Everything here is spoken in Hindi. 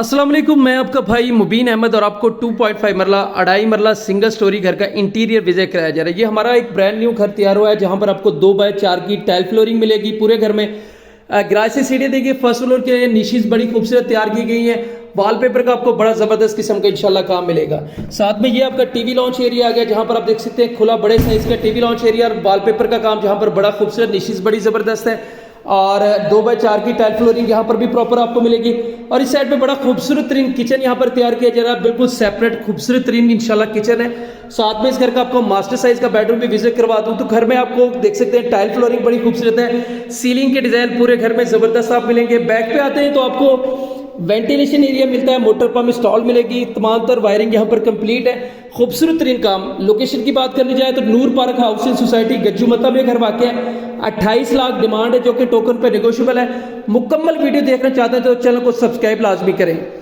अस्सलाम वालेकुम, मैं आपका भाई मुबीन अहमद और आपको 2.5 मरला अढ़ाई मरला सिंगल स्टोरी घर का इंटीरियर विजिट कराया जा रहा है। ये हमारा एक ब्रांड न्यू घर तैयार हुआ है जहां पर आपको 2x4 की टाइल फ्लोरिंग मिलेगी। पूरे घर में ग्रास से सीढ़ी देखिए, फर्स्ट फ्लोर के निशीज बड़ी खूबसूरत तैयार की गई है। वॉलपेपर का आपको बड़ा जबरदस्त किस्म का इंशाल्लाह काम मिलेगा। साथ में ये आपका टीवी लॉन्च एरिया आ गया जहां पर आप देख सकते हैं खुला बड़े साइज का टीवी लॉन्च एरिया और वॉलपेपर का काम जहां पर बड़ा खूबसूरत निशीज बड़ी जबरदस्त है और 2x4 की टाइल फ्लोरिंग यहाँ पर भी प्रॉपर आपको मिलेगी। और इस साइड पे बड़ा खूबसूरत तरीन किचन यहाँ पर तैयार किया जा रहा है, बिल्कुल सेपरेट खूबसूरत तरीन इंशाल्लाह किचन है। साथ में इस घर का आपको मास्टर साइज का बेडरूम भी विजिट करवा दूं तो घर में आपको देख सकते हैं टाइल फ्लोरिंग बड़ी खूबसूरत है, सीलिंग के डिजाइन पूरे घर में जबरदस्त आप मिलेंगे। बैक पे आते हैं तो आपको वेंटिलेशन एरिया मिलता है, मोटर पंप इंस्टॉल मिलेगी, तमाम तर वायरिंग यहाँ पर कंप्लीट है, खूबसूरत तरीन काम। लोकेशन की बात करनी जाए तो नूर पार्क हाउसिंग सोसाइटी गज्जूमता में घर वाक़ है। 28 लाख डिमांड है जो कि टोकन पे नेगोशिएबल है। मुकम्मल वीडियो देखना चाहते हैं तो चैनल को सब्सक्राइब लाजमी करें।